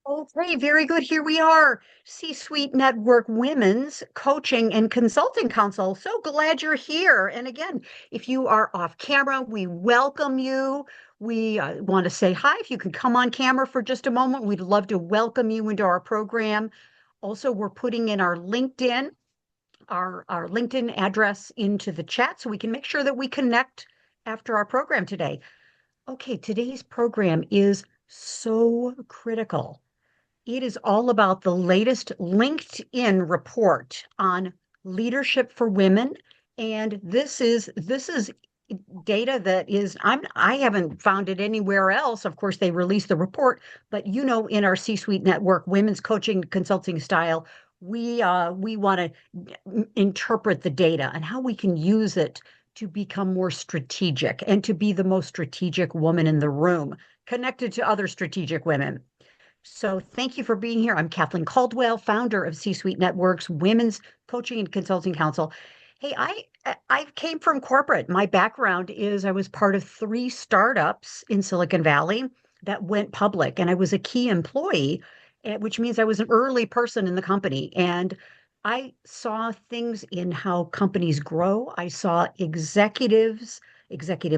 Okay, very good. Here we are, C-Suite Network Women's Coaching and Consulting Council. So glad you're here. And again, if you are off camera, we welcome you. We want to say hi. If you can come on camera for just a moment, we'd love to welcome you into our program. Also, we're putting in our LinkedIn address into the chat so we can make sure that we connect after our program today. Okay, today's program is so critical. It is all about the latest LinkedIn report on leadership for women. And this is data that is I haven't found it anywhere else. Of course, they released the report, but in our C-Suite Network, women's coaching consulting style, we want to interpret the data and how we can use it to become more strategic and to be the most strategic woman in the room, connected to other strategic women. So thank you for being here. I'm Kathleen Caldwell, founder of C-Suite Networks, Women's Coaching and Consulting Council. Hey, I came from corporate. My background is I was part of three startups in Silicon Valley that went public, and I was a key employee, which means I was an early person in the company. And I saw things in how companies grow. I saw executive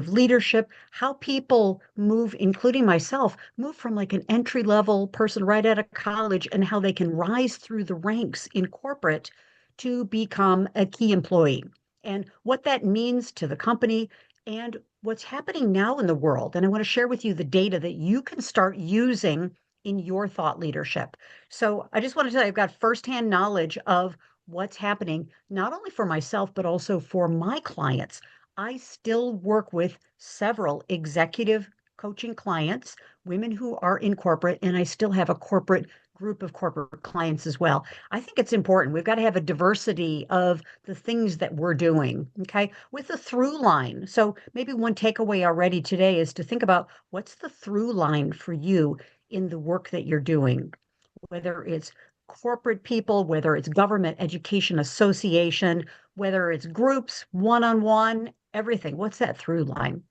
leadership, how people move, including myself, move from like an entry level person right out of college and how they can rise through the ranks in corporate to become a key employee and what that means to the company and what's happening now in the world. And I want to share with you the data that you can start using in your thought leadership. So I just want to tell you, I've got firsthand knowledge of what's happening, not only for myself, but also for my clients. I still work with several executive coaching clients, women who are in corporate, and I still have a corporate group of corporate clients as well. I think it's important. We've got to have a diversity of the things that we're doing, okay, with a through line. So maybe one takeaway already today is to think about what's the through line for you in the work that you're doing, whether it's corporate people, whether it's government, education, association, whether it's groups, one-on-one, everything. What's that through line?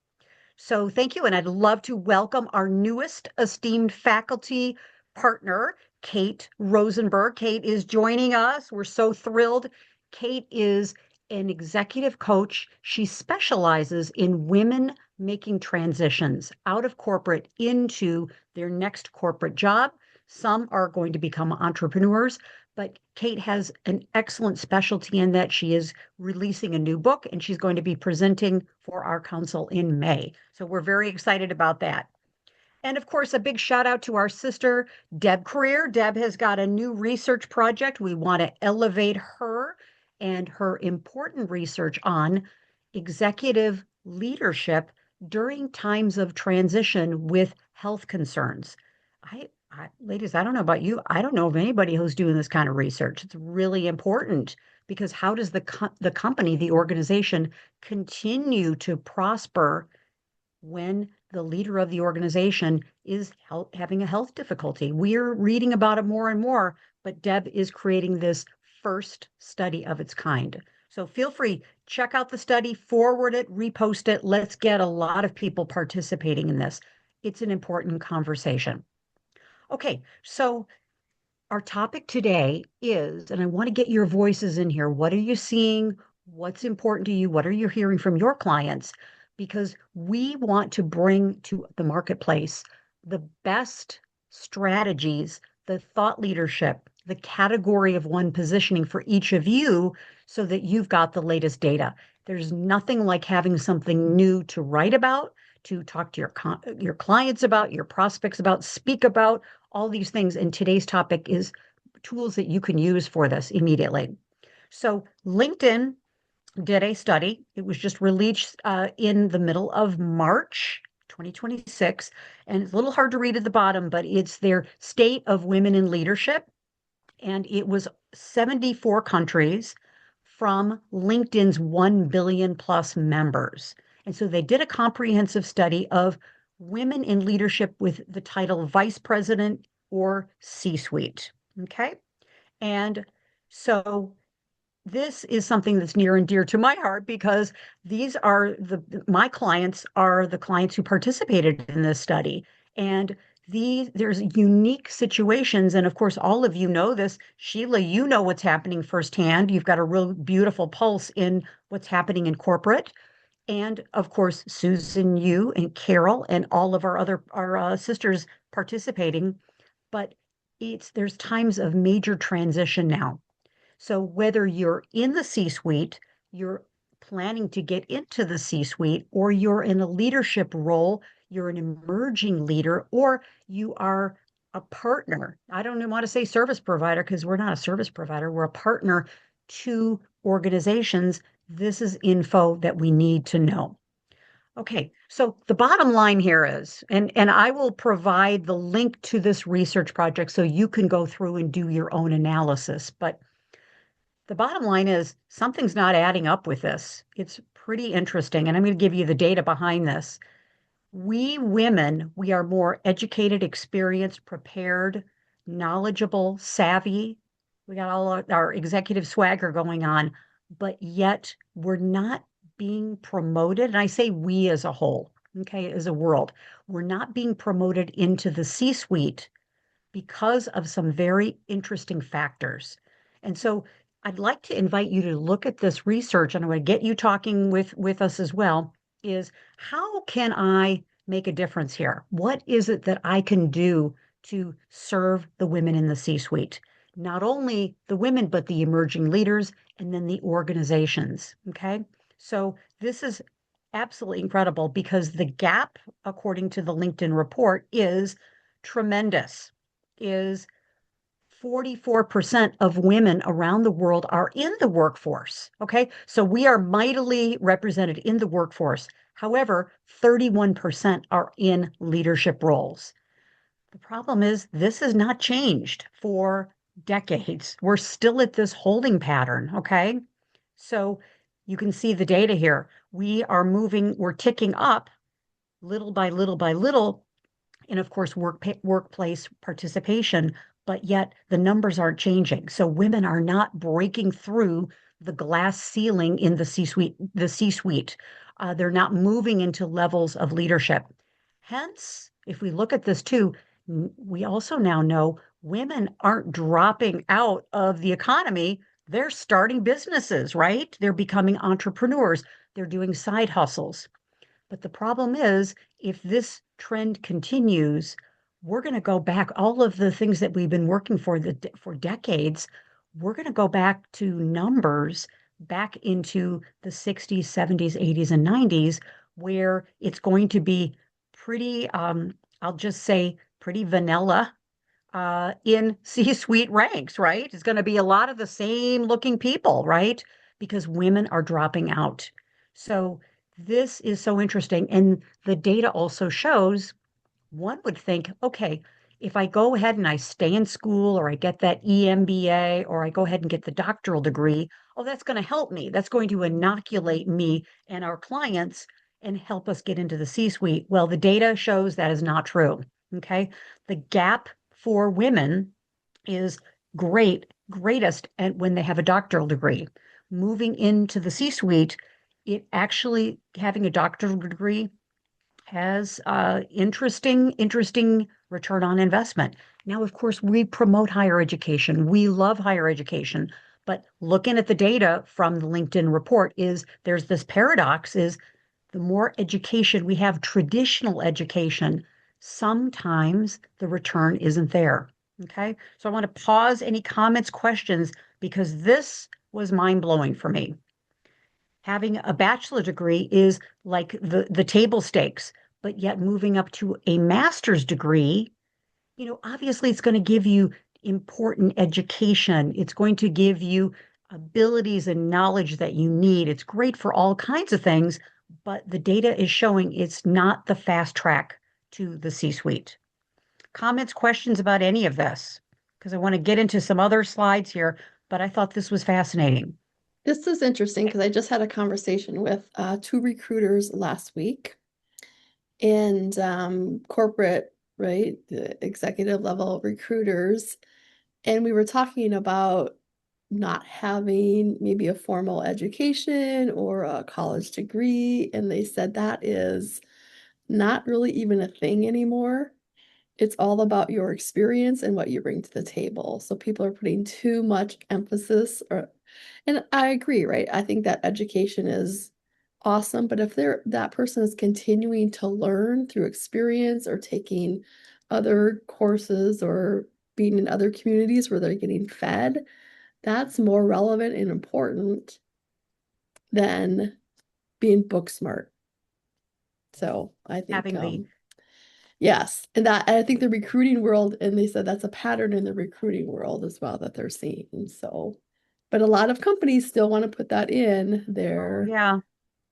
So thank you. And I'd love to welcome our newest esteemed faculty partner, Kate Rosenberg. Kate is joining us. We're so thrilled. Kate is an executive coach. She specializes in women making transitions out of corporate into their next corporate job. Some are going to become entrepreneurs, but Kate has an excellent specialty in that she is releasing a new book and she's going to be presenting for our council in May. So we're very excited about that. And of course, a big shout out to our sister, Deb Career. Deb has got a new research project. We want to elevate her and her important research on executive leadership during times of transition with health concerns. Ladies, I don't know about you. I don't know of anybody who's doing this kind of research. It's really important because how does the company, the organization, continue to prosper when the leader of the organization is having a health difficulty? We're reading about it more and more, but Deb is creating this first study of its kind. So feel free, check out the study, forward it, repost it. Let's get a lot of people participating in this. It's an important conversation. Okay, so our topic today is, and I want to get your voices in here. What are you seeing? What's important to you? What are you hearing from your clients? Because we want to bring to the marketplace the best strategies, the thought leadership, the category of one positioning for each of you so that you've got the latest data. There's nothing like having something new to write about, to talk to your clients about, your prospects about, speak about, all these things. And today's topic is tools that you can use for this immediately. So LinkedIn did a study. It was just released in the middle of March 2026. And it's a little hard to read at the bottom, but it's their state of women in leadership. And it was 74 countries from LinkedIn's 1 billion plus members. And so they did a comprehensive study of women in leadership with the title vice president or C-suite. Okay. And so this is something that's near and dear to my heart because these are my clients are the clients who participated in this study. And there's unique situations, and of course, all of you know this. Sheila, you know what's happening firsthand. You've got a real beautiful pulse in what's happening in corporate. And of course, Susan, you and Carol and all of our sisters participating. But there's times of major transition now. So whether you're in the C-suite, you're planning to get into the C-suite, or you're in a leadership role, you're an emerging leader, or you are a partner. I don't even want to say service provider because we're not a service provider. We're a partner to organizations. This is info that we need to know. Okay, so the bottom line here is, and I will provide the link to this research project so you can go through and do your own analysis. But the bottom line is something's not adding up with this. It's pretty interesting. And I'm going to give you the data behind this. We women, we are more educated, experienced, prepared, knowledgeable, savvy. We got all our executive swagger going on, but yet we're not being promoted. And I say we as a whole, okay, as a world, we're not being promoted into the C-suite because of some very interesting factors. And so I'd like to invite you to look at this research, and I'm going to get you talking with us as well, is how can I make a difference here? What is it that I can do to serve the women in the C-suite? Not only the women, but the emerging leaders and then the organizations. Okay. So this is absolutely incredible because the gap, according to the LinkedIn report, is tremendous. Is 44% of women around the world are in the workforce. Okay. So we are mightily represented in the workforce. However, 31% are in leadership roles. The problem is this has not changed for decades. We're still at this holding pattern. Okay. So you can see the data here. We are moving, we're ticking up little by little by little, and of course workplace participation, but yet the numbers aren't changing. So women are not breaking through the glass ceiling in the C-suite. They're not moving into levels of leadership. Hence, if we look at this too, we also now know women aren't dropping out of the economy. They're starting businesses, right? They're becoming entrepreneurs. They're doing side hustles. But the problem is, if this trend continues, we're going to go back all of the things that we've been working for decades. We're going to go back to numbers back into the 60s, 70s, 80s, and 90s, where it's going to be pretty, I'll just say, pretty vanilla in C-suite ranks, right? It's going to be a lot of the same looking people, right? Because women are dropping out. So this is so interesting. And the data also shows one would think, okay, if I go ahead and I stay in school or I get that EMBA or I go ahead and get the doctoral degree, oh, that's going to help me. That's going to inoculate me and our clients and help us get into the C-suite. Well, the data shows that is not true. Okay. The gap for women is greatest and when they have a doctoral degree. Moving into the C-suite, it actually having a doctoral degree has interesting return on investment. Now, of course, we promote higher education. We love higher education, but looking at the data from the LinkedIn report is there's this paradox is the more education we have, traditional education, sometimes the return isn't there. Okay. So I want to pause any comments, questions, because this was mind blowing for me. Having a bachelor degree is like the table stakes, but yet moving up to a master's degree, obviously it's going to give you important education. It's going to give you abilities and knowledge that you need. It's great for all kinds of things, but the data is showing it's not the fast track to the C-suite. Comments, questions about any of this? Because I want to get into some other slides here, but I thought this was fascinating. This is interesting because I just had a conversation with two recruiters last week and corporate, right, the executive level recruiters. And we were talking about not having maybe a formal education or a college degree. And they said that is not really even a thing anymore. it's all about your experience and what you bring to the table. So people are putting too much emphasis and I agree, right? I think that education is awesome, but if that person is continuing to learn through experience or taking other courses or being in other communities where they're getting fed, that's more relevant and important than being book smart. So I think Having the yes, and I think the recruiting world, and they said that's a pattern in the recruiting world as well that they're seeing. So, but a lot of companies still want to put that in oh yeah, yeah,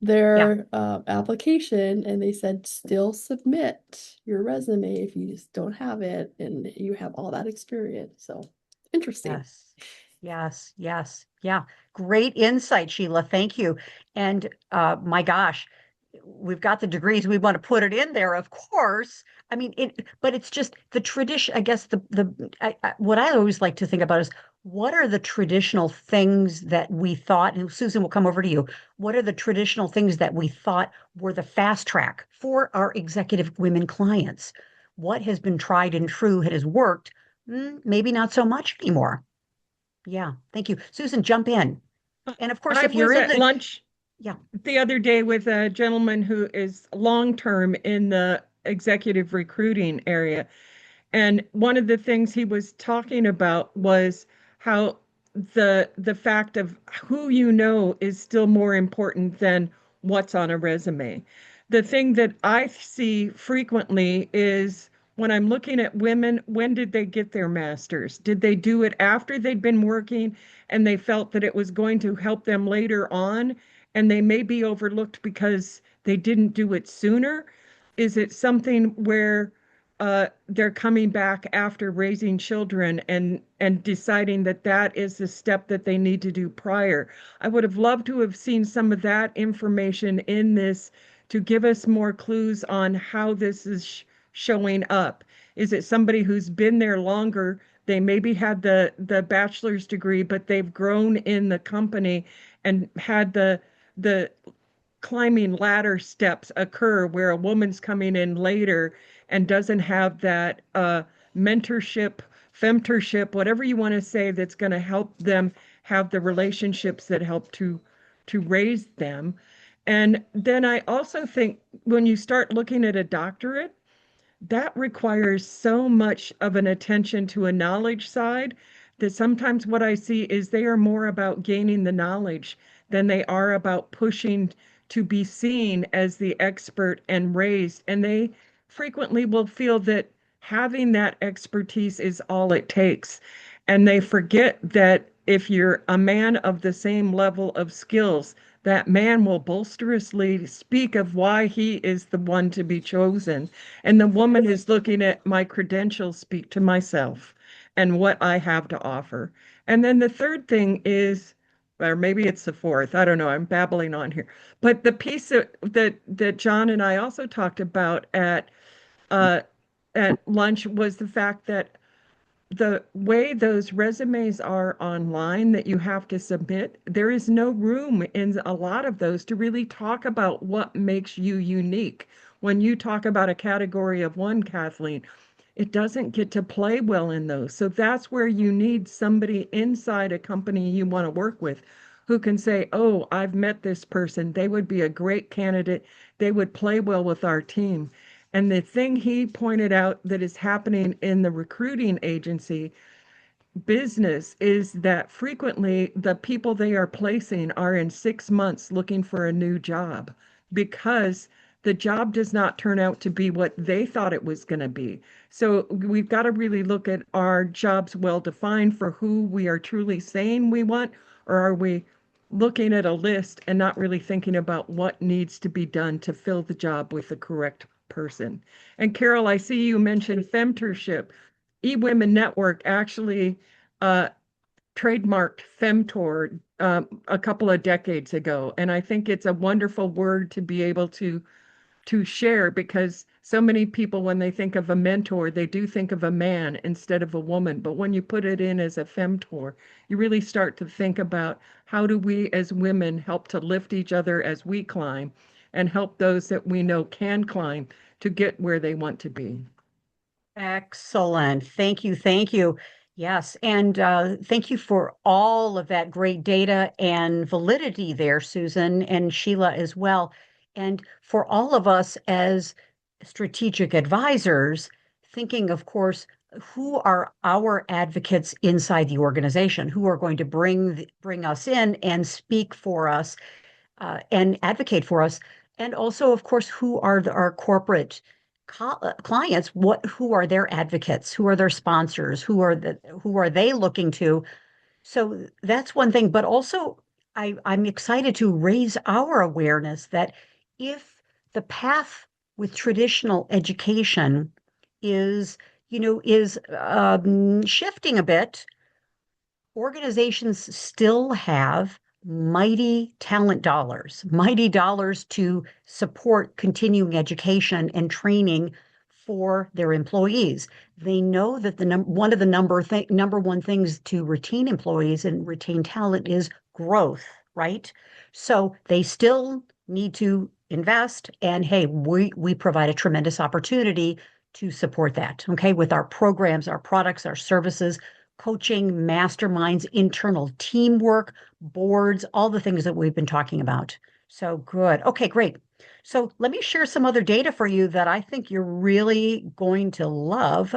their application, and they said still submit your resume if you just don't have it and you have all that experience. So interesting. yes, yes, yes, yeah. Great insight, Sheila. Thank you. And my gosh, we've got the degrees. We want to put it in there, of course. I mean, but it's just the tradition. I guess what I always like to think about is what are the traditional things that we thought, and Susan will come over to you. What are the traditional things that we thought were the fast track for our executive women clients? What has been tried and true, has worked? Maybe not so much anymore. Yeah, thank you. Susan, jump in. And of course, I if you're was in at the, lunch yeah, the other day with a gentleman who is long term in the executive recruiting area. And one of the things he was talking about was how the fact of who you know is still more important than what's on a resume. The thing that I see frequently is when I'm looking at women, when did they get their masters? Did they do it after they'd been working and they felt that it was going to help them later on and they may be overlooked because they didn't do it sooner? Is it something where they're coming back after raising children and deciding that that is the step that they need to do prior? I would have loved to have seen some of that information in this to give us more clues on how this is showing up. Is it somebody who's been there longer? They maybe had the bachelor's degree, but they've grown in the company and had the climbing ladder steps occur where a woman's coming in later and doesn't have that mentorship, femtorship, whatever you want to say, that's going to help them have the relationships that help to raise them. And then I also think when you start looking at a doctorate, that requires so much of an attention to a knowledge side that sometimes what I see is they are more about gaining the knowledge than they are about pushing to be seen as the expert and raised. And they frequently will feel that having that expertise is all it takes. And they forget that if you're a man of the same level of skills, that man will boisterously speak of why he is the one to be chosen. And the woman is looking at my credentials speak to myself and what I have to offer. And then the third thing is, or maybe it's the fourth, I don't know, I'm babbling on here. But the piece that John and I also talked about uh, at lunch was the fact that the way those resumes are online that you have to submit, there is no room in a lot of those to really talk about what makes you unique. When you talk about a category of one, Kathleen, it doesn't get to play well in those. So that's where you need somebody inside a company you want to work with who can say, oh, I've met this person. They would be a great candidate. They would play well with our team. And the thing he pointed out that is happening in the recruiting agency business is that frequently the people they are placing are in 6 months looking for a new job because the job does not turn out to be what they thought it was going to be. So we've got to really look at our jobs well defined for who we are truly saying we want, or are we looking at a list and not really thinking about what needs to be done to fill the job with the correct person. And Carol, I see you mentioned femtorship. eWomen Network actually uh, trademarked Femtor a couple of decades ago, and I think it's a wonderful word to be able to share because so many people, when they think of a mentor, they do think of a man instead of a woman. But when you put it in as a femtor, you really start to think about how do we as women help to lift each other as we climb and help those that we know can climb to get where they want to be. Excellent. Thank you. Thank you. Yes. And thank you for all of that great data and validity there, Susan and Sheila as well. And for all of us as strategic advisors, thinking, of course, who are our advocates inside the organization, who are going to bring us in and speak for us and advocate for us. And also, of course, who are our corporate clients? Who are their advocates? Who are their sponsors? Who are they looking to? So that's one thing. But also, I'm excited to raise our awareness that if the path with traditional education is, shifting a bit, organizations still have mighty dollars to support continuing education and training for their employees. They know that one of the number one things to retain employees and retain talent is growth, right? So they still need to invest, and hey, we provide a tremendous opportunity to support that, okay, with our programs, our products, our services, coaching, masterminds, internal teamwork, boards, all the things that we've been talking about. So good. Okay, great. So let me share some other data for you that I think you're really going to love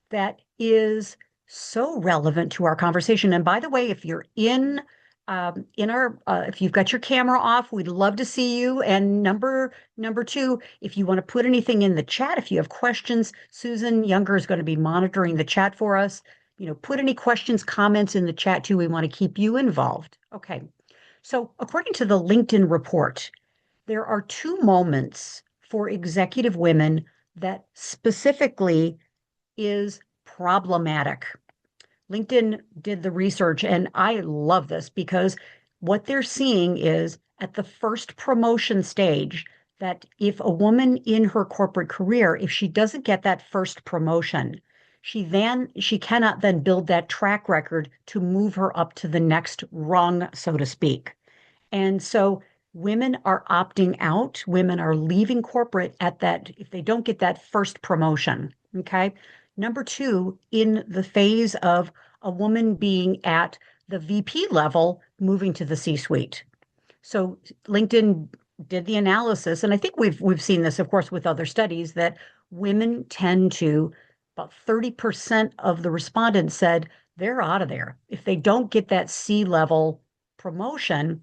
that is so relevant to our conversation. And by the way, if you're if you've got your camera off, we'd love to see you. And number two, if you want to put anything in the chat, if you have questions, Susan Younger is going to be monitoring the chat for us. Put any questions, comments in the chat too. We want to keep you involved. Okay. So according to the LinkedIn report, there are two moments for executive women that specifically is problematic. LinkedIn did the research, and I love this because what they're seeing is at the first promotion stage that if a woman in her corporate career, if she doesn't get that first promotion, she cannot then build that track record to move her up to the next rung, so to speak. And so women are opting out, women are leaving corporate at that if they don't get that first promotion. Okay. Number two, in the phase of a woman being at the VP level, moving to the C-suite. So LinkedIn did the analysis, and I think we've seen this, of course, with other studies, that women tend to, about 30% of the respondents said they're out of there. If they don't get that C-level promotion,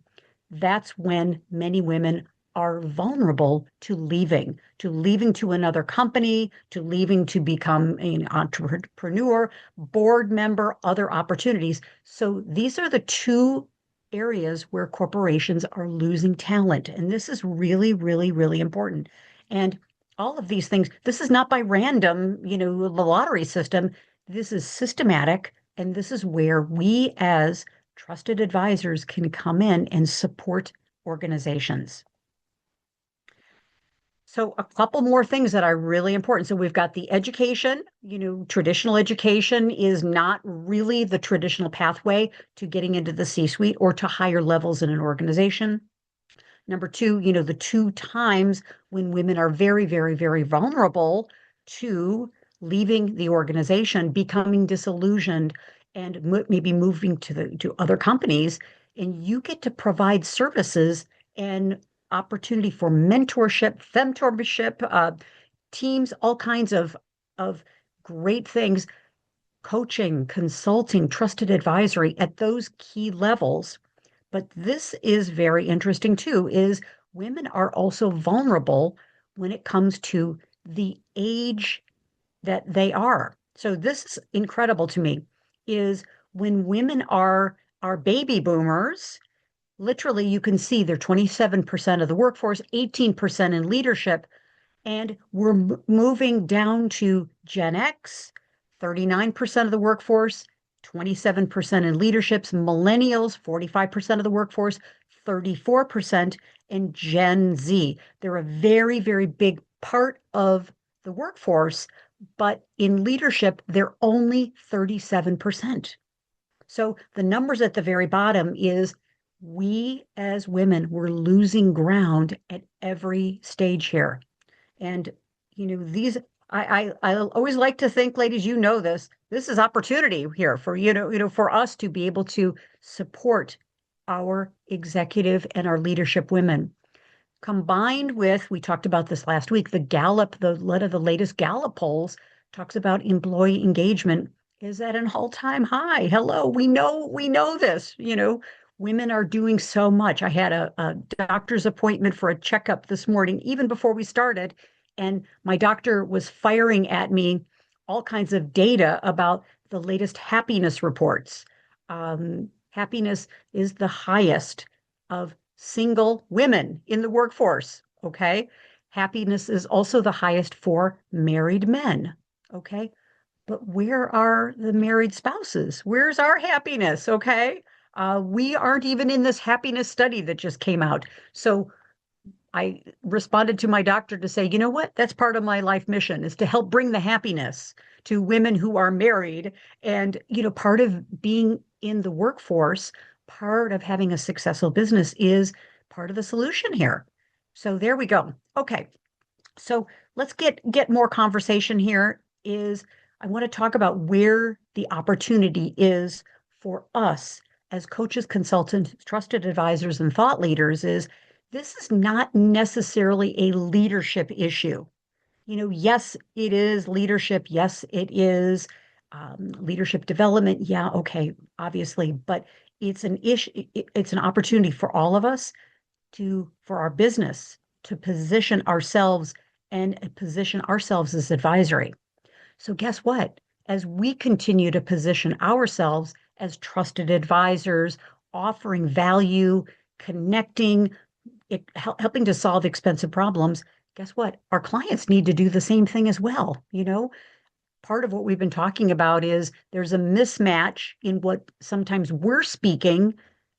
that's when many women are vulnerable to leaving to another company, to leaving to become an entrepreneur, board member, other opportunities. So these are the two areas where corporations are losing talent. And this is really, really, really important. And all of these things, this is not by random, the lottery system. This is systematic. And this is where we as trusted advisors can come in and support organizations. So a couple more things that are really important. So we've got the education, traditional education is not really the traditional pathway to getting into the C-suite or to higher levels in an organization. Number two, the two times when women are very, very, very vulnerable to leaving the organization, becoming disillusioned, and maybe moving to other companies, and you get to provide services and opportunity for mentorship, teams, all kinds of great things, coaching, consulting, trusted advisory at those key levels. But this is very interesting too, is women are also vulnerable when it comes to the age that they are. So this is incredible to me, is when women are baby boomers, literally you can see they're 27% of the workforce, 18% in leadership, and we're moving down to Gen X, 39% of the workforce, 27% in leaderships, millennials, 45% of the workforce, 34%, and Gen Z. They're a very, very big part of the workforce, but in leadership, they're only 37%. So the numbers at the very bottom is we as women, we're losing ground at every stage here. And, these I always like to think, ladies, you know this is opportunity here for for us to be able to support our executive and our leadership women. Combined with, we talked about this last week, the latest Gallup polls talks about employee engagement is at an all-time high. Hello, we know this, women are doing so much. I had a doctor's appointment for a checkup this morning, even before we started, and my doctor was firing at me all kinds of data about the latest happiness reports. Happiness is the highest of single women in the workforce. Okay. Happiness is also the highest for married men. Okay. But where are the married spouses? Where's our happiness? Okay. We aren't even in this happiness study that just came out. So I responded to my doctor to say, you know what? That's part of my life mission is to help bring the happiness to women who are married. And, part of being in the workforce, part of having a successful business is part of the solution here. So there we go. Okay. So let's get more conversation here is I want to talk about where the opportunity is for us as coaches, consultants, trusted advisors, and thought leaders is this is not necessarily a leadership issue. Yes, it is leadership. Yes, it is leadership development. Yeah, okay, obviously, but it's an issue. It's an opportunity for all of us for our business to position ourselves and position ourselves as advisory. So guess what? As we continue to position ourselves as trusted advisors, offering value, connecting, helping to solve expensive problems, guess what? Our clients need to do the same thing as well. Part of what we've been talking about is there's a mismatch in what sometimes we're speaking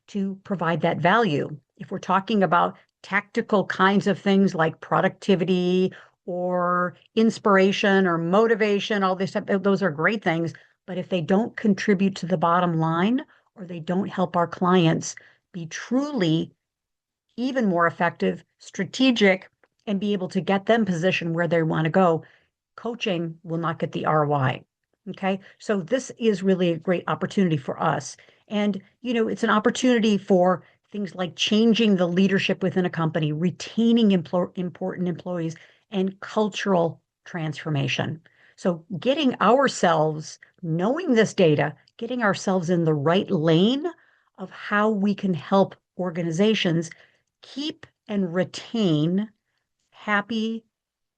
to provide that value. If we're talking about tactical kinds of things like productivity or inspiration or motivation, all this stuff, those are great things. But if they don't contribute to the bottom line or they don't help our clients be truly even more effective, strategic, and be able to get them positioned where they want to go, coaching will not get the ROI. Okay. So this is really a great opportunity for us. And, it's an opportunity for things like changing the leadership within a company, retaining important employees, and cultural transformation. So getting ourselves, knowing this data, getting ourselves in the right lane of how we can help organizations keep and retain happy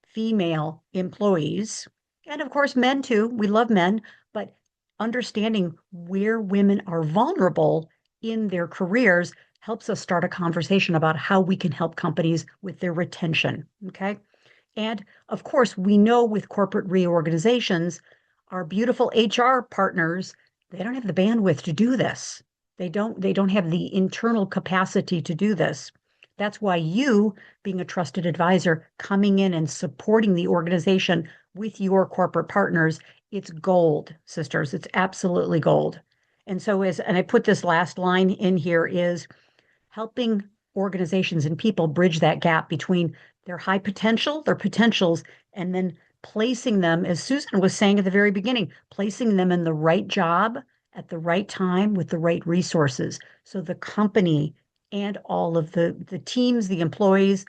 female employees. And of course, men too. We love men, but understanding where women are vulnerable in their careers helps us start a conversation about how we can help companies with their retention. Okay. And of course, we know with corporate reorganizations, our beautiful HR partners, they don't have the bandwidth to do this. They don't have the internal capacity to do this. That's why you, being a trusted advisor, coming in and supporting the organization with your corporate partners, it's gold, sisters. It's absolutely gold. And I put this last line in here is helping organizations and people bridge that gap between their high potential, their potentials, and then placing them, as Susan was saying at the very beginning, placing them in the right job at the right time with the right resources. So the company and all of the teams, the employees,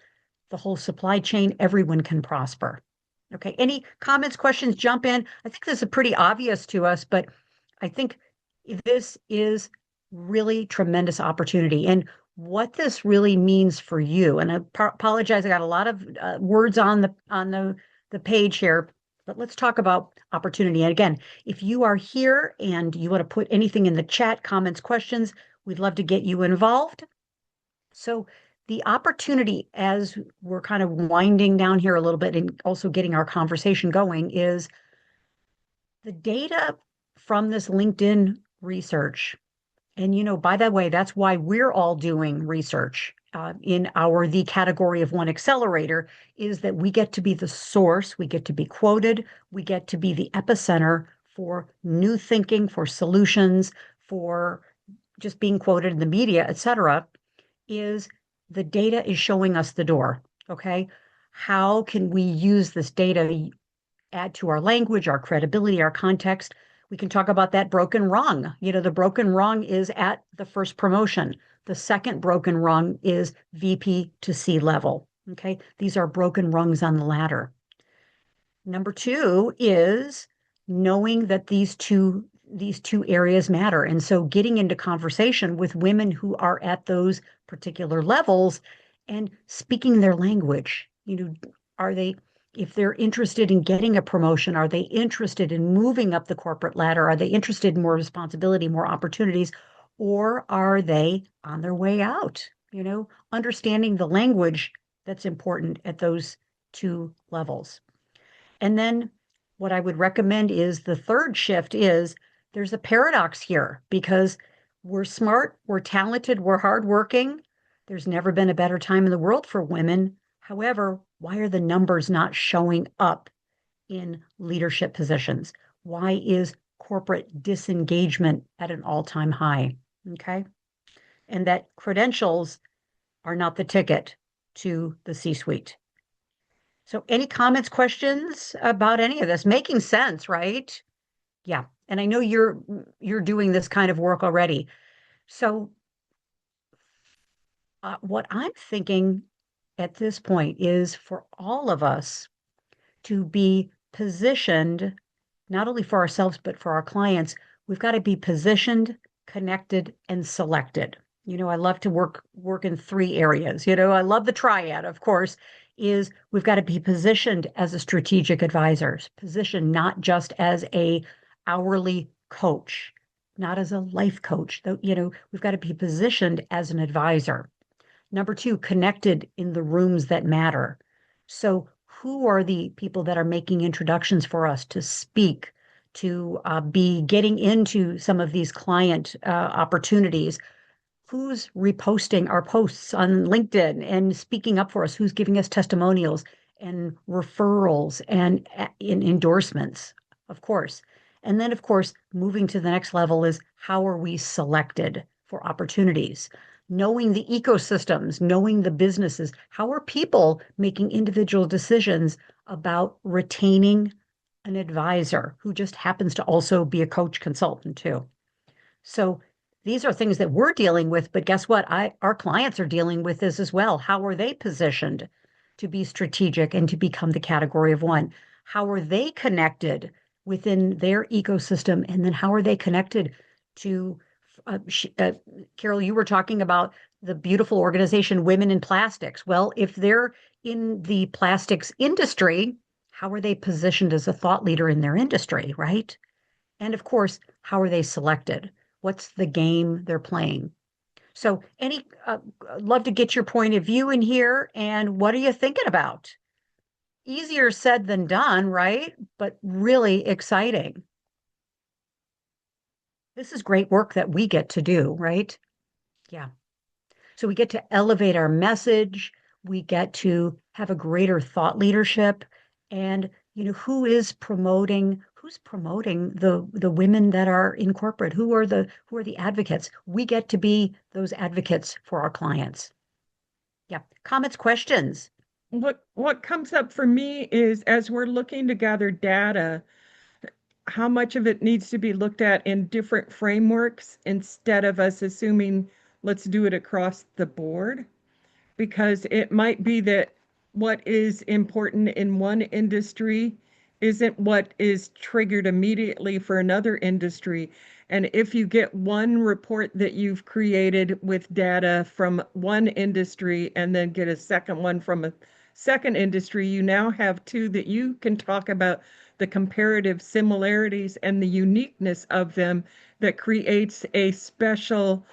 the whole supply chain, everyone can prosper. Okay. Any comments, questions, jump in. I think this is pretty obvious to us, but I think this is really tremendous opportunity. And what this really means for you, and I apologize, I got a lot of words on the page here, but let's talk about opportunity. And again, if you are here and you want to put anything in the chat, comments, questions, we'd love to get you involved. So the opportunity as we're kind of winding down here a little bit and also getting our conversation going is the data from this LinkedIn research. And, by the way, that's why we're all doing research in the category of one accelerator is that we get to be the source, we get to be quoted, we get to be the epicenter for new thinking, for solutions, for just being quoted in the media, et cetera, is the data is showing us the door. Okay. How can we use this data add to our language, our credibility, our context. We can talk about that broken rung. The broken rung is at the first promotion. The second broken rung is VP to C level. Okay. These are broken rungs on the ladder. Number two is knowing that these two areas matter. And so getting into conversation with women who are at those particular levels and speaking their language. Are they, if they're interested in getting a promotion, are they interested in moving up the corporate ladder? Are they interested in more responsibility, more opportunities, or are they on their way out? Understanding the language that's important at those two levels. And then what I would recommend is the third shift is there's a paradox here because we're smart, we're talented, we're hardworking. There's never been a better time in the world for women. However, why are the numbers not showing up in leadership positions? Why is corporate disengagement at an all-time high? Okay. And that credentials are not the ticket to the C-suite. So any comments, questions about any of this? Making sense, right? Yeah. And I know you're doing this kind of work already. So what I'm thinking at this point is for all of us to be positioned, not only for ourselves, but for our clients, we've got to be positioned, connected, and selected. I love to work in three areas. I love the triad, of course, is we've got to be positioned as a strategic advisor, positioned not just as a hourly coach, not as a life coach. Though, we've got to be positioned as an advisor. Number two, connected in the rooms that matter. So who are the people that are making introductions for us to speak, to be getting into some of these client opportunities? Who's reposting our posts on LinkedIn and speaking up for us? Who's giving us testimonials and referrals and endorsements, of course. And then, of course, moving to the next level is how are we selected for opportunities? Knowing the ecosystems, knowing the businesses, how are people making individual decisions about retaining an advisor who just happens to also be a coach consultant too? So these are things that we're dealing with, but guess what? Our clients are dealing with this as well. How are they positioned to be strategic and to become the category of one? How are they connected within their ecosystem? And then how are they connected to, Carol, you were talking about the beautiful organization Women in Plastics. Well, if they're in the plastics industry, how are they positioned as a thought leader in their industry, right? And of course, how are they selected? What's the game they're playing? So love to get your point of view in here. And what are you thinking about? Easier said than done, right? But really exciting. This is great work that we get to do, right? Yeah. So we get to elevate our message. We get to have a greater thought leadership. And, who's promoting the women that are in corporate? Who are the advocates? We get to be those advocates for our clients. Yeah. Comments, questions? What comes up for me is as we're looking to gather data, how much of it needs to be looked at in different frameworks instead of us assuming let's do it across the board, because it might be that what is important in one industry isn't what is triggered immediately for another industry. And if you get one report that you've created with data from one industry and then get a second one from a second industry, you now have two that you can talk about the comparative similarities and the uniqueness of them that creates a special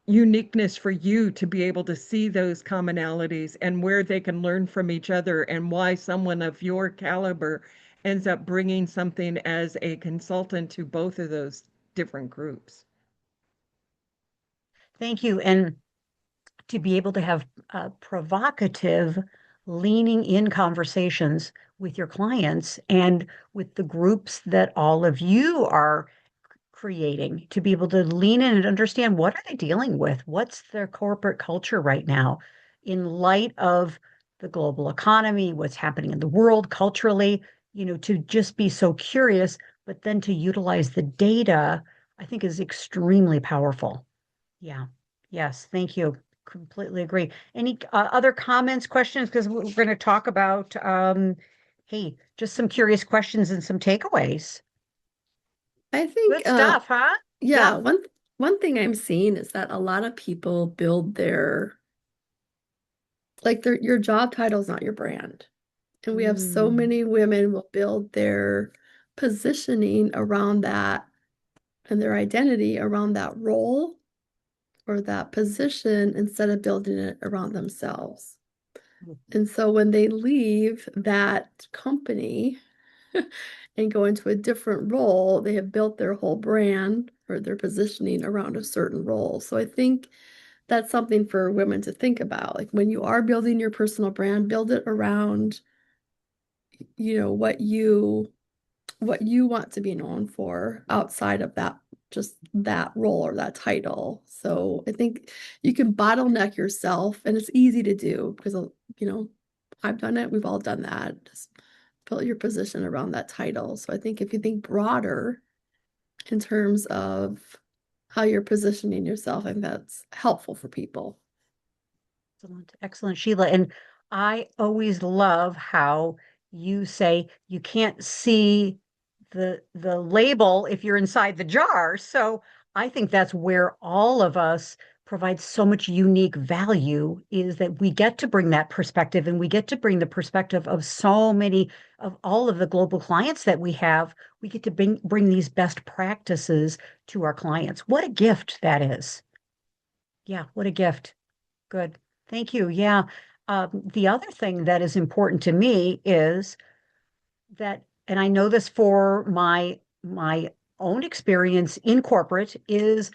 uniqueness for you to be able to see those commonalities and where they can learn from each other and why someone of your caliber ends up bringing something as a consultant to both of those different groups. Thank you. And to be able to have provocative, leaning in conversations with your clients and with the groups that all of you are creating, to be able to lean in and understand what are they dealing with? What's their corporate culture right now in light of the global economy, what's happening in the world culturally, to just be so curious, but then to utilize the data, I think is extremely powerful. Yeah. Yes. Thank you. Completely agree. Any other comments, questions? Because we're going to talk about, hey, just some curious questions and some takeaways. I think, Good stuff, huh? yeah, Yeah. one thing I'm seeing is that a lot of people build your job title is not your brand. And we have so Mm. many women will build their positioning around that and their identity around that role or that position instead of building it around themselves. And so when they leave that company and go into a different role, they have built their whole brand or their positioning around a certain role. So I think that's something for women to think about. Like when you are building your personal brand, build it around, what you want to be known for outside of that, just that role or that title. So I think you can bottleneck yourself, and it's easy to do because, I've done it. We've all done that. Just build your position around that title. So I think if you think broader in terms of how you're positioning yourself, I think that's helpful for people. Excellent. Excellent, Sheila. And I always love how you say you can't see the label if you're inside the jar. So I think that's where all of us provide so much unique value is that we get to bring that perspective and we get to bring the perspective of so many of all of the global clients that we have. We get to bring these best practices to our clients. What a gift that is. Yeah, what a gift. Good. Thank you. Yeah. The other thing that is important to me is that, and I know this for my own experience in corporate, is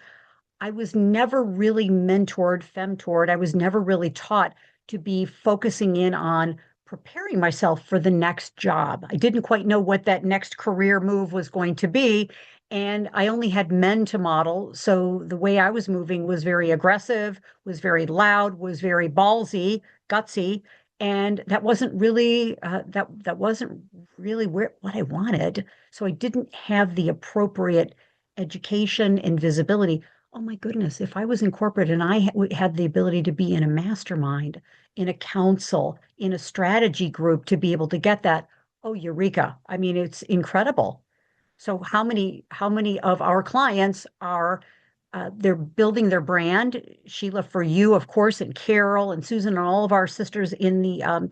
I was never really mentored, femtored. I was never really taught to be focusing in on preparing myself for the next job. I didn't quite know what that next career move was going to be. And I only had men to model. So the way I was moving was very aggressive, was very loud, was very ballsy, gutsy. And that wasn't really what I wanted. So I didn't have the appropriate education and visibility. Oh my goodness, if I was in corporate and I had the ability to be in a mastermind, in a council, in a strategy group to be able to get that, oh, eureka. I mean, it's incredible. So how many of our clients are they're building their brand, Sheila, for you, of course, and Carol and Susan and all of our sisters in the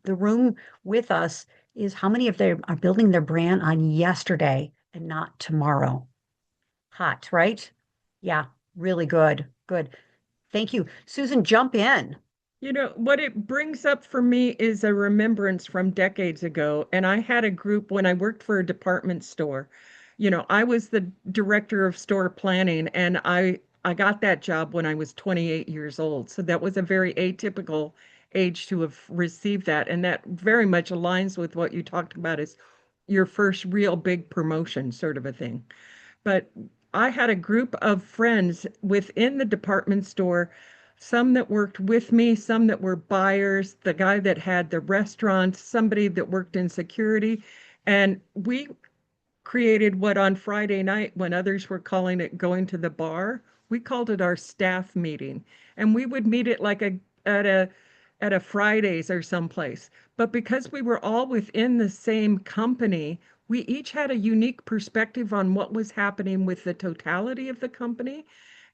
room with us is how many of them are building their brand on yesterday and not tomorrow? Hot, right? Yeah, really good. Good. Thank you. Susan, jump in. What it brings up for me is a remembrance from decades ago. And I had a group when I worked for a department store. I was the director of store planning, and I got that job when I was 28 years old. So that was a very atypical age to have received that. And that very much aligns with what you talked about as your first real big promotion, sort of a thing. But I had a group of friends within the department store, some that worked with me, some that were buyers, the guy that had the restaurant, somebody that worked in security. And we created what on Friday night, when others were calling it going to the bar, we called it our staff meeting. And we would meet at at a Fridays or someplace. But because we were all within the same company, we each had a unique perspective on what was happening with the totality of the company.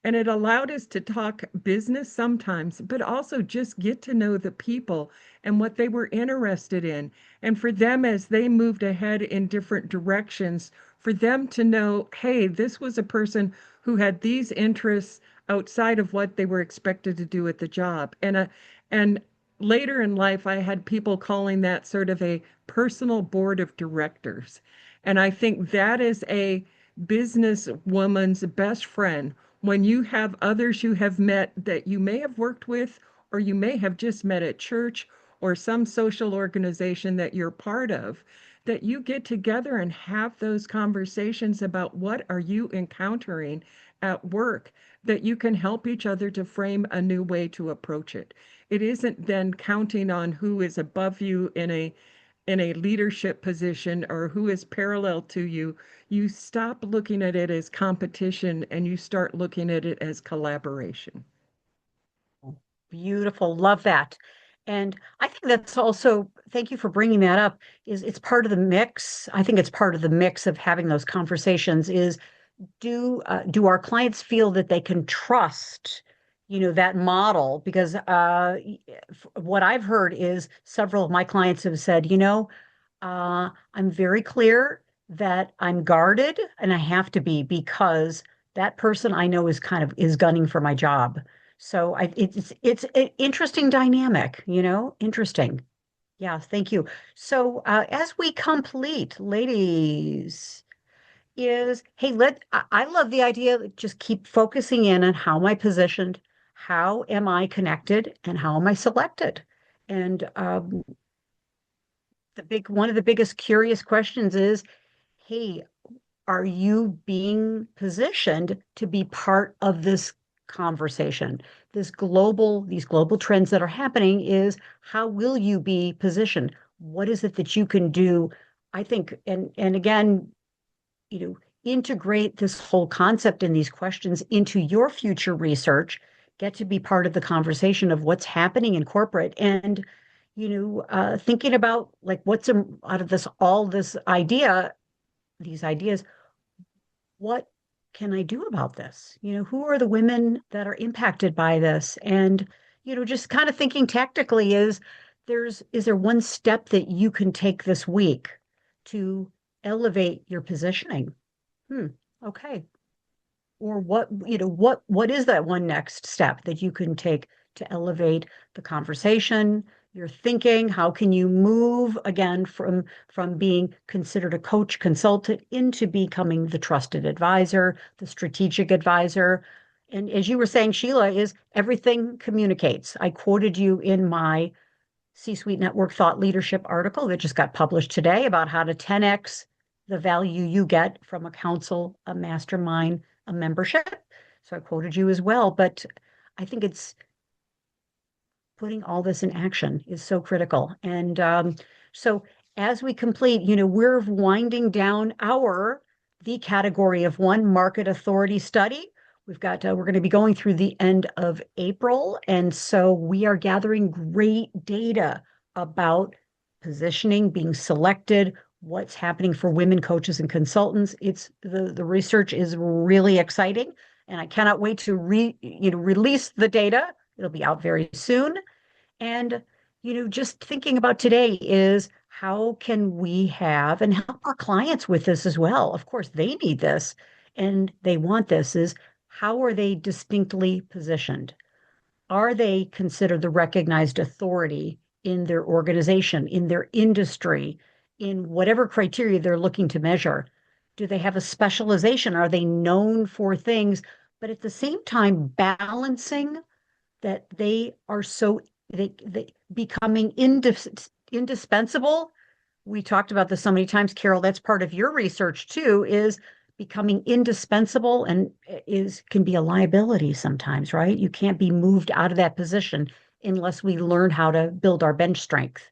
And it allowed us to talk business sometimes, but also just get to know the people and what they were interested in. And for them, as they moved ahead in different directions, for them to know, hey, this was a person who had these interests outside of what they were expected to do at the job. And later in life, I had people calling that sort of a personal board of directors. And I think that is a businesswoman's best friend when you have others you have met that you may have worked with, or you may have just met at church or some social organization that you're part of, that you get together and have those conversations about what are you encountering at work, that you can help each other to frame a new way to approach it. It isn't then counting on who is above you in a leadership position or who is parallel to you. You stop looking at it as competition and you start looking at it as collaboration. Beautiful. Love that. And I think that's also, thank you for bringing that up, is it's part of the mix. I think it's part of the mix of having those conversations is do our clients feel that they can trust, that model? Because what I've heard is several of my clients have said, I'm very clear that I'm guarded and I have to be because that person I know is gunning for my job. So it's an interesting dynamic, interesting. Yeah, thank you. So as we complete, ladies, hey, I love the idea that just keep focusing in on how am I positioned, how am I connected, and how am I selected? And one of the biggest curious questions is, hey, are you being positioned to be part of this conversation? These global trends that are happening is how will you be positioned? What is it that you can do? I think, and again, integrate this whole concept and these questions into your future research, get to be part of the conversation of what's happening in corporate and, thinking about like what's out of these ideas, what can I do about this? Who are the women that are impacted by this? And, just kind of thinking tactically is there one step that you can take this week to elevate your positioning? Hmm. Okay. Or what is that one next step that you can take to elevate the conversation, your thinking? How can you move again from being considered a coach consultant into becoming the trusted advisor, the strategic advisor? And as you were saying, Sheila, is everything communicates. I quoted you in my C-Suite Network Thought Leadership article that just got published today about how to 10x the value you get from a council, a mastermind, a membership. So I quoted you as well, but I think it's putting all this in action is so critical. And so as we complete, we're winding down the category of one market authority study. We're going to be going through the end of April. And so we are gathering great data about positioning, being selected, what's happening for women coaches and consultants. It's the research is really exciting. And I cannot wait to release the data. It'll be out very soon. And, just thinking about today is how can we have and help our clients with this as well? Of course, they need this and they want this is how are they distinctly positioned? Are they considered the recognized authority in their organization, in their industry, in whatever criteria they're looking to measure? Do they have a specialization? Are they known for things, but at the same time balancing that they becoming indispensable. We talked about this so many times, Carol. That's part of your research too, is becoming indispensable and can be a liability sometimes, right? You can't be moved out of that position unless we learn how to build our bench strength.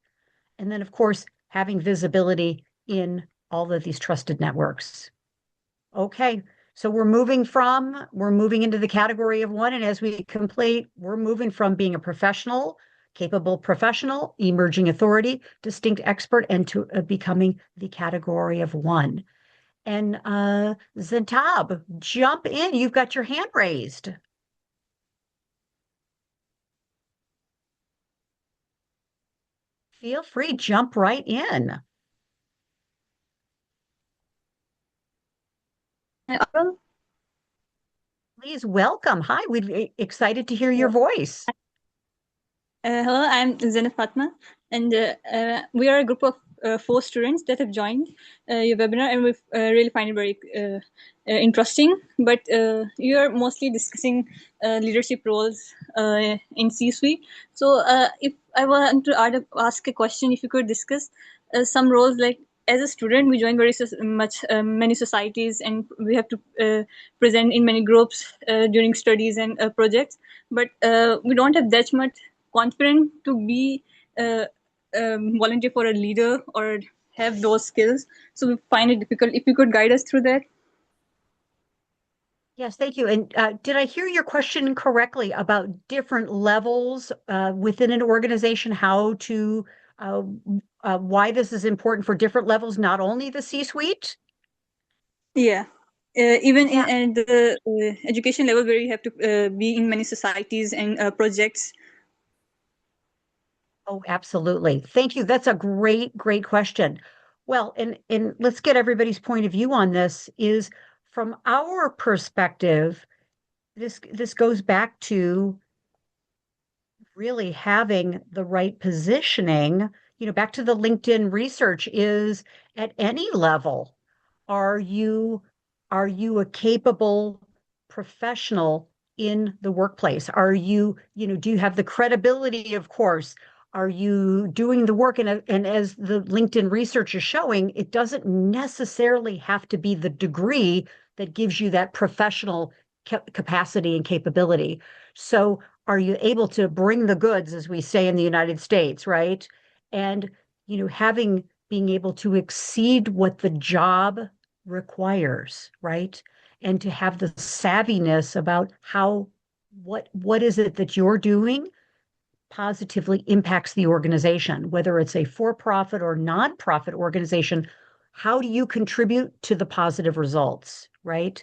And then, of course, having visibility in all of these trusted networks. Okay, so we're moving into the category of one, and as we complete, we're moving from being a professional, capable professional, emerging authority, distinct expert, and to becoming the category of one. And Zintab, jump in. You've got your hand raised. Feel free, jump right in. Hello. Please welcome. Hi, we're excited to hear your voice. Hello, I'm Zeynep Fatma, and we are a group of 4 students that have joined your webinar, and we really find it very interesting. But you are mostly discussing leadership roles in C-suite. So if I want to ask a question, if you could discuss some roles like as a student, we join many societies, and we have to present in many groups during studies and projects. But we don't have that much confidence to be volunteer for a leader or have those skills. So we find it difficult. If you could guide us through that. Yes, thank you. And did I hear your question correctly about different levels within an organization, how to, why this is important for different levels, not only the C-suite? Yeah. Even Yeah. in the education level where you have to be in many societies and projects. Oh, absolutely. Thank you. That's a great, great question. Well, and let's get everybody's point of view on this is from our perspective, this goes back to really having the right positioning, back to the LinkedIn research is at any level, are you are you a capable professional in the workplace? Are you, do you have the credibility, of course? Are you doing the work? And as the LinkedIn research is showing, it doesn't necessarily have to be the degree that gives you that professional capacity and capability. So are you able to bring the goods, as we say in the United States, right? And, being able to exceed what the job requires, right? And to have the savviness about what is it that you're doing positively impacts the organization, whether it's a for-profit or nonprofit organization. How do you contribute to the positive results, right?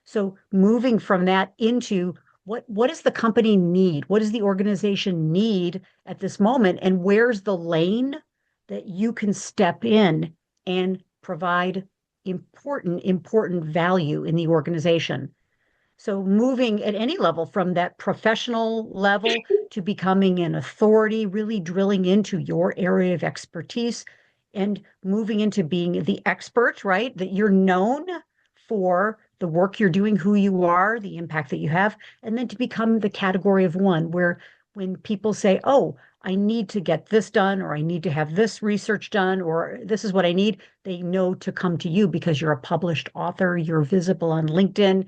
So moving from that into what does the company need? What does the organization need at this moment? And where's the lane that you can step in and provide important value in the organization? So moving at any level from that professional level to becoming an authority, really drilling into your area of expertise and moving into being the expert, right? That you're known for the work you're doing, who you are, the impact that you have, and then to become the category of one where when people say, oh, I need to get this done, or I need to have this research done, or this is what I need, they know to come to you because you're a published author, you're visible on LinkedIn,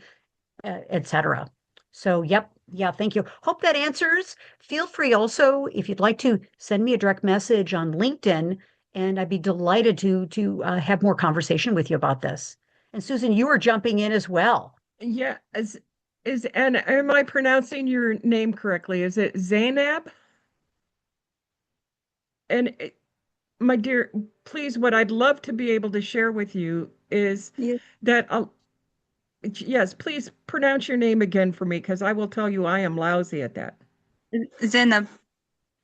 etc. So, yep. Yeah, thank you. Hope that answers. Feel free also, if you'd like to send me a direct message on LinkedIn, and I'd be delighted to have more conversation with you about this. And Susan, you are jumping in as well. Yeah, and am I pronouncing your name correctly? Is it Zainab? And my dear, please, what I'd love to be able to share with you is Yes. that yes, please pronounce your name again for me because I will tell you I am lousy at that. Zainab.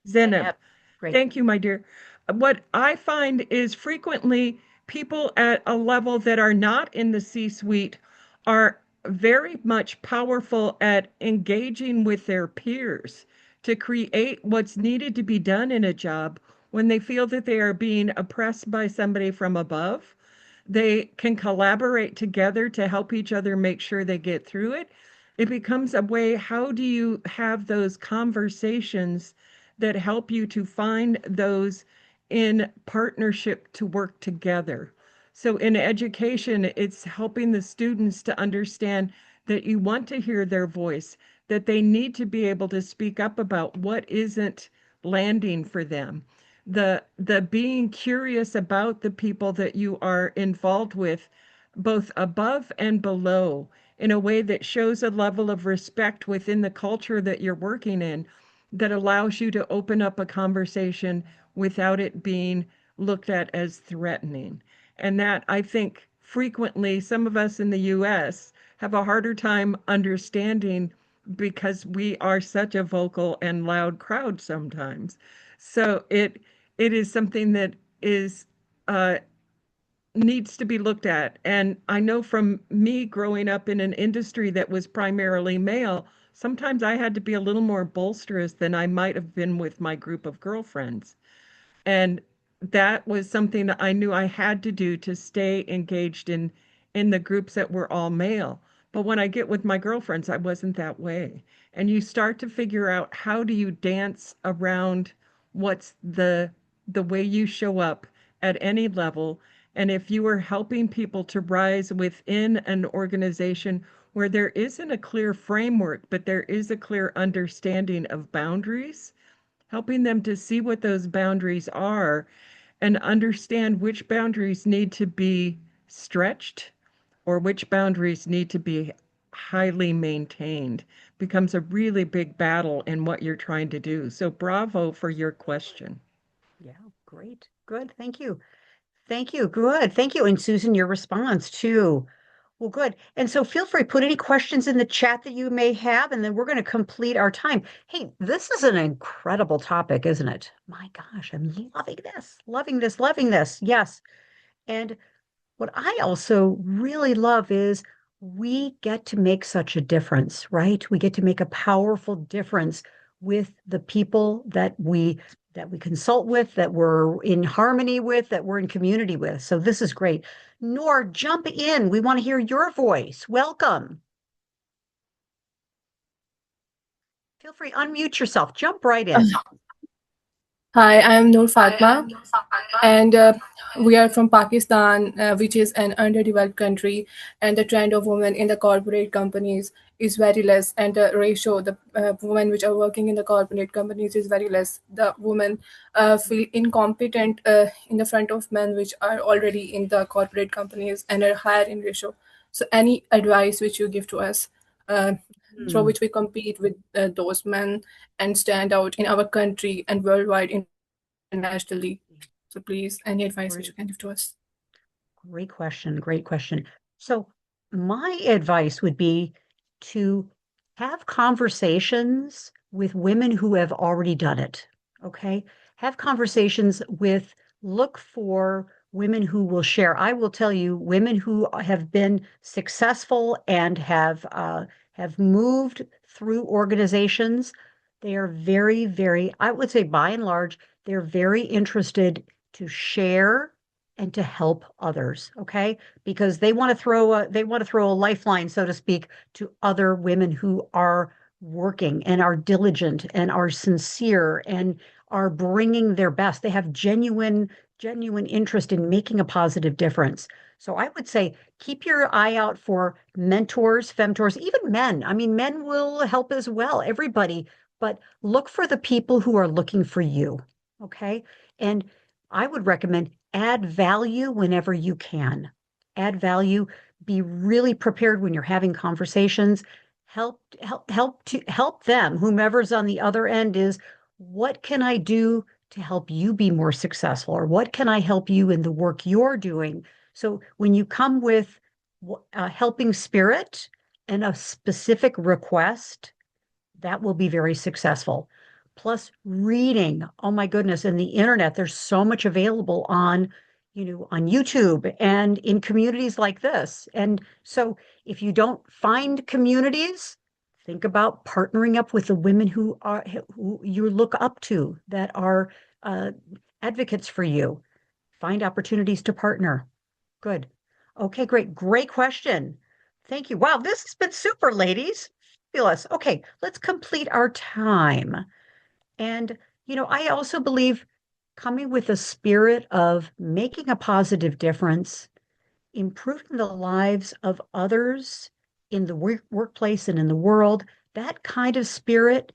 Zeneb. Great. Thank you, my dear. What I find is frequently people at a level that are not in the C-suite are very much powerful at engaging with their peers to create what's needed to be done in a job when they feel that they are being oppressed by somebody from above. They can collaborate together to help each other make sure they get through it. It becomes a way, how do you have those conversations that help you to find those in partnership to work together? So in education, it's helping the students to understand that you want to hear their voice, that they need to be able to speak up about what isn't landing for them. The being curious about the people that you are involved with, both above and below, in a way that shows a level of respect within the culture that you're working in, that allows you to open up a conversation without it being looked at as threatening. And that, I think, frequently some of us in the US have a harder time understanding because we are such a vocal and loud crowd sometimes. So it is something that is uh, needs to be looked at. And I know from me growing up in an industry that was primarily male, sometimes I had to be a little more bolsterous than I might have been with my group of girlfriends. And that was something that I knew I had to do to stay engaged in the groups that were all male. But when I get with my girlfriends, I wasn't that way. And you start to figure out how do you dance around what's the way you show up at any level And if you are helping people to rise within an organization where there isn't a clear framework, but there is a clear understanding of boundaries, helping them to see what those boundaries are and understand which boundaries need to be stretched or which boundaries need to be highly maintained becomes a really big battle in what you're trying to do. So bravo for your question. Yeah, great. Good. Thank you. Thank you. Good. Thank you. And Susan, your response too. Well, good. And so feel free, put any questions in the chat that you may have, and then we're going to complete our time. Hey, this is an incredible topic, isn't it? My gosh, I'm loving this, loving this, loving this. Yes. And what I also really love is we get to make such a difference, right? We get to make a powerful difference with the people that we consult with, that we're in harmony with, that we're in community with. So this is great. Noor, jump in. We want to hear your voice. Welcome. Feel free, unmute yourself. Jump right in. Hi, I'm Noor Fatma, and we are from Pakistan, which is an underdeveloped country, and the trend of women in the corporate companies is very less, and the ratio, the women which are working in the corporate companies is very less. The women feel incompetent in the front of men which are already in the corporate companies and are higher in ratio. So any advice which you give to us, through which we compete with those men and stand out in our country and worldwide internationally. So please, any advice which you can give to us? Great question. Great question. So my advice would be to have conversations with women who have already done it. Okay. Have conversations look for women who will share. I will tell you, women who have been successful and have moved through organizations, they are very, very, I would say by and large, they're very interested to share and to help others, okay? Because they want to throw a lifeline, so to speak, to other women who are working and are diligent and are sincere and are bringing their best. They have genuine interest in making a positive difference. So I would say keep your eye out for mentors, femtors, even men. I mean, men will help as well, everybody, but look for the people who are looking for you, okay? And I would recommend add value whenever you can. Add value, be really prepared when you're having conversations. Help them, whomever's on the other end is, what can I do to help you be more successful? Or what can I help you in the work you're doing? So when you come with a helping spirit and a specific request, that will be very successful. Plus reading. Oh my goodness. And the internet, there's so much available on YouTube and in communities like this. And so if you don't find communities, think about partnering up with the women who you look up to, that are advocates for you. Find opportunities to partner. Good. Okay, great. Great question. Thank you. Wow, this has been super, ladies. Fabulous. Okay, let's complete our time. And, I also believe coming with a spirit of making a positive difference, improving the lives of others in the workplace and in the world, that kind of spirit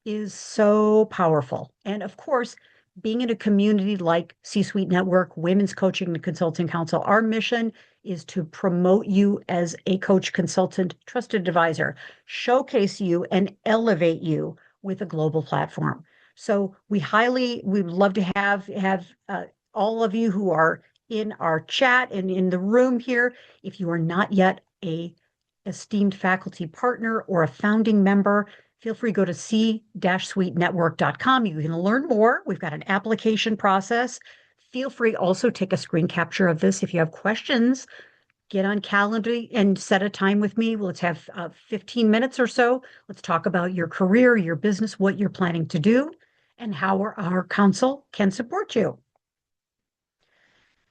is so powerful. And of course, being in a community like C-Suite Network, Women's Coaching and Consulting Council, our mission is to promote you as a coach, consultant, trusted advisor, showcase you and elevate you with a global platform. So we would love to have all of you who are in our chat and in the room here. If you are not yet a esteemed faculty partner or a founding member, feel free to go to c-suitenetwork.com. You can learn more. We've got an application process. Feel free also take a screen capture of this. If you have questions, get on Calendly and set a time with me. Let's have 15 minutes or so. Let's talk about your career, your business, what you're planning to do, and how our council can support you.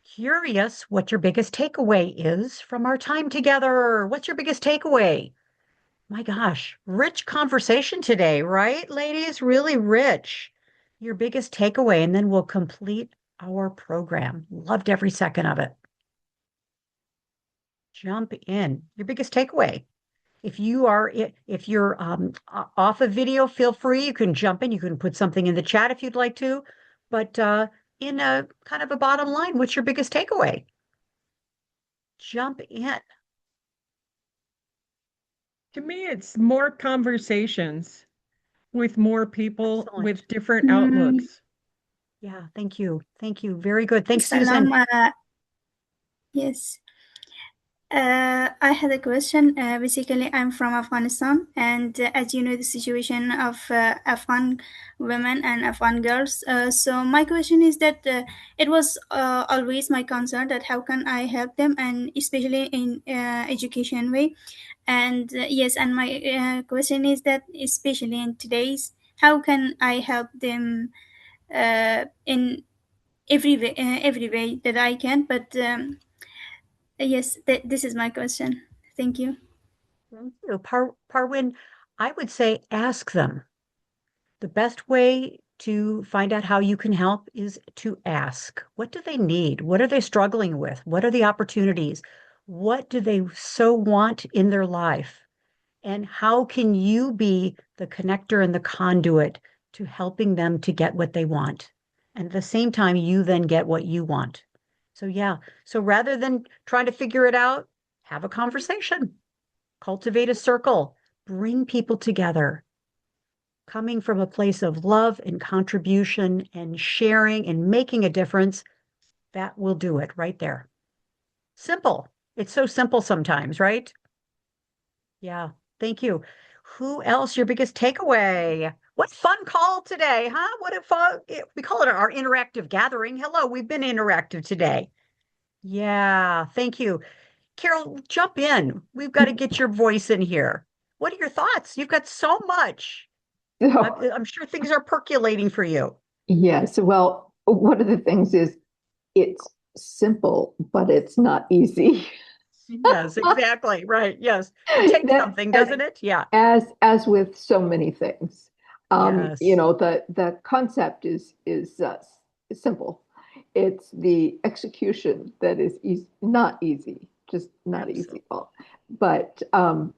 Curious what your biggest takeaway is from our time together. What's your biggest takeaway? My gosh, rich conversation today, right, ladies? Really rich. Your biggest takeaway, and then we'll complete our program. Loved every second of it. Jump in. Your biggest takeaway. If you're off of video, feel free. You can jump in. You can put something in the chat if you'd like to. But in a kind of a bottom line, what's your biggest takeaway? Jump in. To me, it's more conversations with more people Excellent. with different outlooks. Yeah, thank you. Thank you. Very good. Thanks, Susan. Salam. Yes. I had a question. Basically, I'm from Afghanistan, and as you know, the situation of Afghan women and Afghan girls. So my question is that it was always my concern that how can I help them, and especially in education way. And yes, and my question is that especially in today's, how can I help them in every way that I can, but. Yes, this is my question. Thank you. Thank you. Parwin, I would say ask them. The best way to find out how you can help is to ask. What do they need? What are they struggling with? What are the opportunities? What do they so want in their life? And how can you be the connector and the conduit to helping them to get what they want? And at the same time, you then get what you want. So, yeah. So rather than trying to figure it out, have a conversation, cultivate a circle, bring people together. Coming from a place of love and contribution and sharing and making a difference, that will do it right there. Simple. It's so simple sometimes, right? Yeah. Thank you. Who else? Your biggest takeaway? What fun call today, huh? What a fun, we call it our interactive gathering. Hello, we've been interactive today. Yeah, thank you. Carol, jump in. We've got to get your voice in here. What are your thoughts? You've got so much. I'm sure things are percolating for you. Yes. Well, one of the things is it's simple, but it's not easy. Yes, exactly. Right. Yes. It takes something, doesn't it? Yeah. As with so many things. Yes. You know, the concept is simple. It's the execution that is not easy, just not easy. But for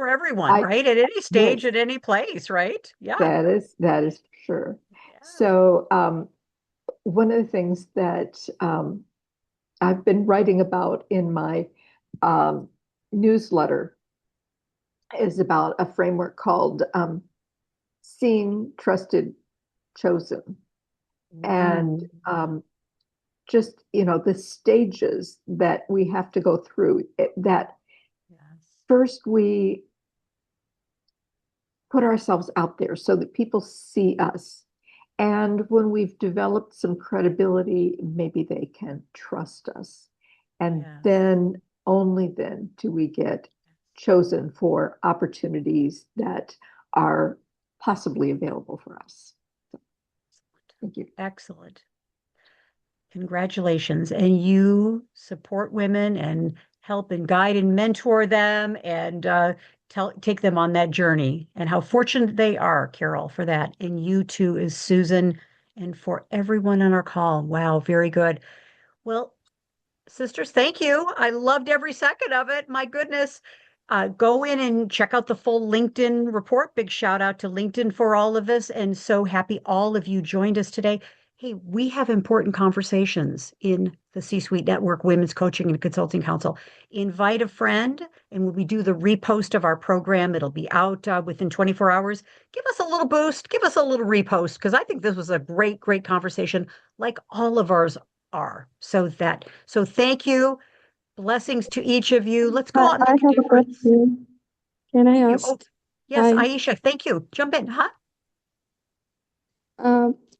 everyone, right? At any stage, yes, at any place, right? Yeah. that is for sure. Yeah. So one of the things that I've been writing about in my newsletter is about a framework called Seen, Trusted, Chosen. And just, you know, the stages that we have to go through, that first we put ourselves out there so that people see us. And when we've developed some credibility, maybe they can trust us. And then, only then, do we get chosen for opportunities that are possibly available for us. So, thank you. Excellent. Congratulations. And you support women and help and guide and mentor them and take them on that journey. And how fortunate they are, Carol, for that. And you too, as Susan, and for everyone on our call. Wow, very good. Well, sisters, thank you. I loved every second of it. My goodness. Go in and check out the full LinkedIn report. Big shout out to LinkedIn for all of this. And so happy all of you joined us today. Hey, we have important conversations in the C-Suite Network Women's Coaching and Consulting Council. Invite a friend, and when we do the repost of our program, it'll be out within 24 hours. Give us a little boost, give us a little repost, because I think this was a great, great conversation, like all of ours are. So thank you. Blessings to each of you. Let's go out and make a difference. Can I ask? Oh, yes, Hi. Aisha, thank you. Jump in, huh?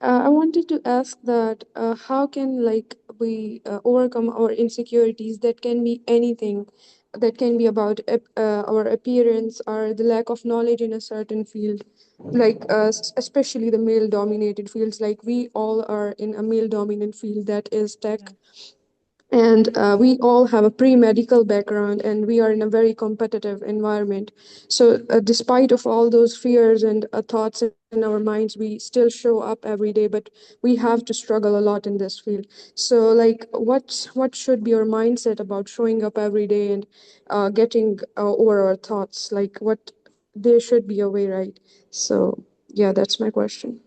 I wanted to ask that how can we overcome our insecurities? That can be anything. That can be about our appearance or the lack of knowledge in a certain field, especially the male-dominated fields. Like we all are in a male-dominant field that is tech. And we all have a pre-medical background, and we are in a very competitive environment. So despite of all those fears and thoughts in our minds, we still show up every day, but we have to struggle a lot in this field. So like what should be our mindset about showing up every day and getting over our thoughts? Like what there should be a way, right? So yeah, that's my question.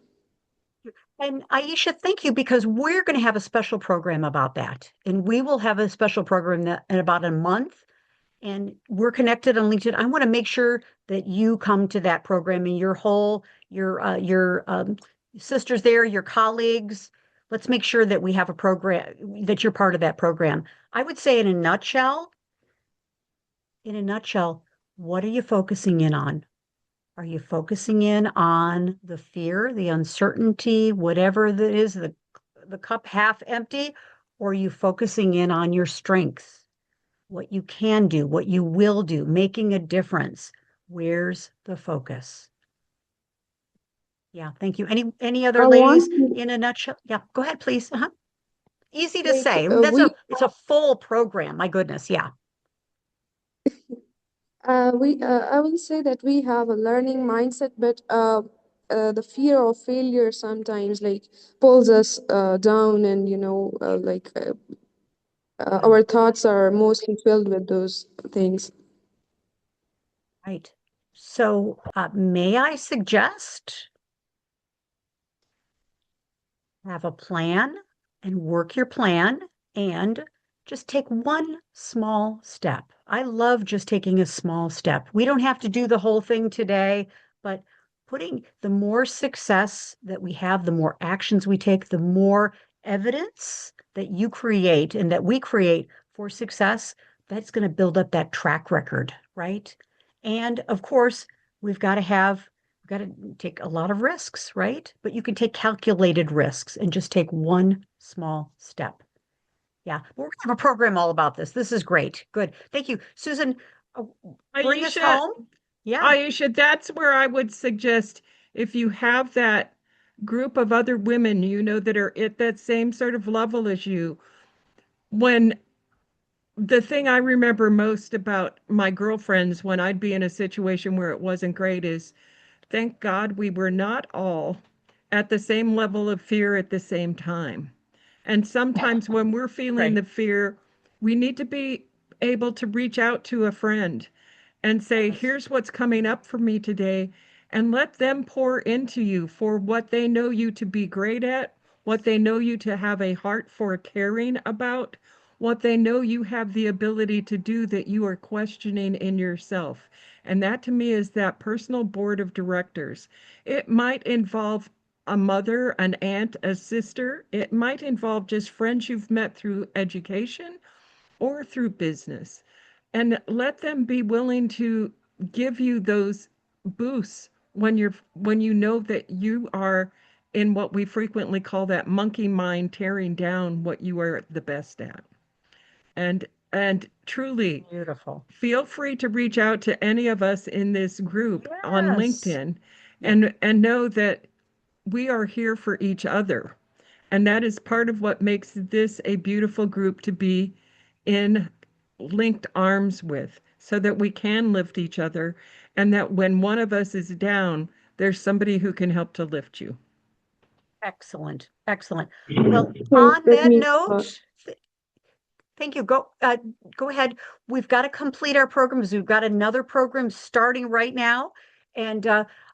And Aisha, thank you, because we're going to have a special program about that. And we will have a special program in about a month. And we're connected on LinkedIn. I want to make sure that you come to that program and your sisters there, your colleagues. Let's make sure that we have a program, that you're part of that program. I would say in a nutshell, what are you focusing in on? Are you focusing in on the fear, the uncertainty, whatever that is, the cup half empty, or are you focusing in on your strengths, what you can do, what you will do, making a difference? Where's the focus? Yeah, thank you. Any other I ladies want to, in a nutshell? Yeah, go ahead, please. Easy to like say. It's a full program. My goodness, yeah. I will say that we have a learning mindset, but the fear of failure sometimes like pulls us down, and our thoughts are mostly filled with those things. Right. So, may I suggest have a plan and work your plan and just take one small step. I love just taking a small step. We don't have to do the whole thing today, but putting the more success that we have, the more actions we take, the more evidence that you create and that we create for success, that's going to build up that track record, right? And of course, we've got to take a lot of risks, right? But you can take calculated risks and just take one small step. Yeah, we're going to have a program all about this. This is great. Good. Thank you. Susan, bring us Aisha, home. Yeah. Aisha, that's where I would suggest if you have that group of other women that are at that same sort of level as you, when the thing I remember most about my girlfriends when I'd be in a situation where it wasn't great is thank God we were not all at the same level of fear at the same time. And sometimes when we're feeling Right. the fear, we need to be able to reach out to a friend and say, Yes. here's what's coming up for me today. And let them pour into you for what they know you to be great at, what they know you to have a heart for caring about, what they know you have the ability to do that you are questioning in yourself. And that to me is that personal board of directors. It might involve a mother, an aunt, a sister. It might involve just friends you've met through education or through business. And let them be willing to give you those boosts when you know that you are in what we frequently call that monkey mind, tearing down what you are the best at. And truly Beautiful. feel free to reach out to any of us in this group on Yes. LinkedIn Yeah. and know that we are here for each other. And that is part of what makes this a beautiful group to be in linked arms with, so that we can lift each other, and that when one of us is down, there's somebody who can help to lift you. Excellent. Excellent. Well, Thanks, on that that means a lot. note, thank you. Go ahead. We've got to complete our programs. We've got another program starting right now. And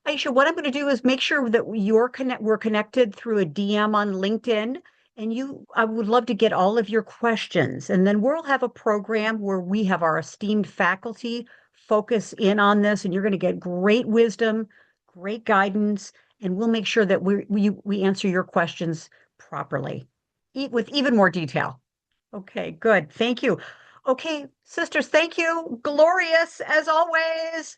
Aisha, what I'm going to do is make sure that we're connected through a DM on LinkedIn. And I would love to get all of your questions. And then we'll have a program where we have our esteemed faculty focus in on this, and you're going to get great wisdom, great guidance, and we'll make sure that we answer your questions properly, with even more detail. Okay, good. Thank you. Okay, sisters, thank you. Glorious as always.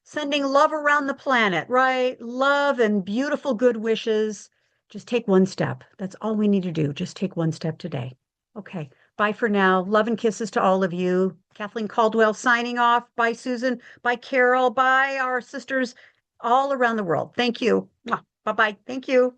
Sending love around the planet, right? Love and beautiful good wishes. Just take one step. That's all we need to do. Just take one step today. Okay, bye for now. Love and kisses to all of you. Kathleen Caldwell signing off. Bye, Susan. Bye, Carol. Bye, our sisters all around the world. Thank you. Bye bye. Thank you.